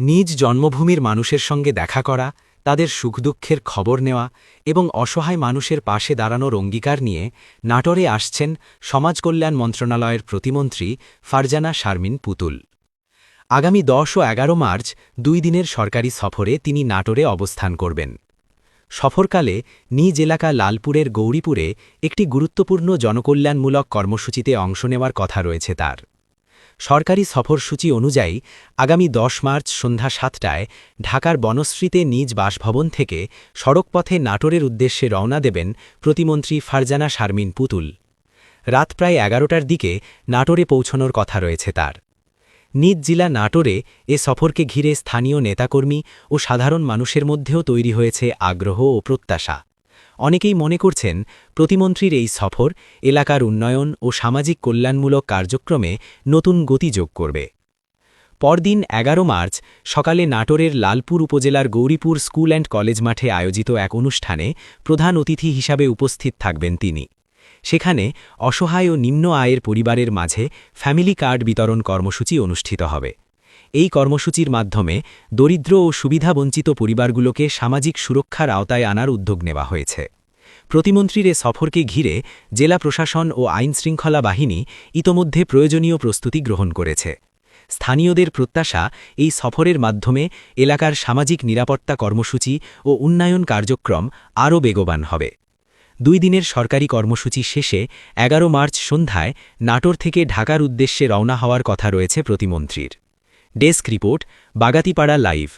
নিজ জন্মভূমির মানুষের সঙ্গে দেখা করা, তাদের সুখদুঃখের খবর নেওয়া এবং অসহায় মানুষের পাশে দাঁড়ানোর অঙ্গীকার নিয়ে নাটোরে আসছেন সমাজকল্যাণ মন্ত্রণালয়ের প্রতিমন্ত্রী ফারজানা শারমিন পুতুল। আগামী 10 ও 11 মার্চ 2 দিনের সরকারি সফরে তিনি নাটোরে অবস্থান করবেন। সফরকালে নিজ এলাকা লালপুরের গৌরীপুরে একটি গুরুত্বপূর্ণ জনকল্যাণমূলক কর্মসূচিতে অংশ নেওয়ার কথা রয়েছে তার। সরকারি সফরসূচি অনুযায়ী আগামী 10 মার্চ সন্ধ্যা 7টায় ঢাকার বনশ্রীতে নিজ বাসভবন থেকে সড়কপথে নাটোরের উদ্দেশ্যে রওনা দেবেন প্রতিমন্ত্রী ফারজানা শারমিন পুতুল। রাত প্রায় 11টার দিকে নাটোরে পৌঁছনোর কথা রয়েছে তার। নিজ জেলা নাটোরে এ সফরকে ঘিরে স্থানীয় নেতাকর্মী ও সাধারণ মানুষের মধ্যেও তৈরি হয়েছে আগ্রহ ও প্রত্যাশা। অনেকেই মনে করছেন প্রতিমন্ত্রীর এই সফর এলাকার উন্নয়ন ও সামাজিক কল্যাণমূলক কার্যক্রমে নতুন গতি যোগ করবে। পরদিন 11 মার্চ সকালে নাটোরের লালপুর উপজেলার গৌরীপুর স্কুল অ্যান্ড কলেজ মাঠে আয়োজিত এক অনুষ্ঠানে প্রধান অতিথি হিসাবে উপস্থিত থাকবেন তিনি। সেখানে অসহায় ও নিম্ন আয়ের পরিবারের মাঝে ফ্যামিলি কার্ড বিতরণ কর্মসূচি অনুষ্ঠিত হবে। এই কর্মসূচির মাধ্যমে দরিদ্র ও সুবিধাবঞ্চিত পরিবারগুলোকে সামাজিক সুরক্ষার আওতায় আনার উদ্যোগ নেওয়া হয়েছে। প্রতিমন্ত্রীর এ সফরকে ঘিরে জেলা প্রশাসন ও আইনশৃঙ্খলা বাহিনী ইতোমধ্যে প্রয়োজনীয় প্রস্তুতি গ্রহণ করেছে। স্থানীয়দের প্রত্যাশা এই সফরের মাধ্যমে এলাকার সামাজিক নিরাপত্তা কর্মসূচি ও উন্নয়ন কার্যক্রম আরও বেগবান হবে। 2 দিনের সরকারি কর্মসূচি শেষে 11 মার্চ সন্ধ্যায় নাটোর থেকে ঢাকার উদ্দেশ্যে রওনা হওয়ার কথা রয়েছে প্রতিমন্ত্রীর। Desk report, Bagatipara live.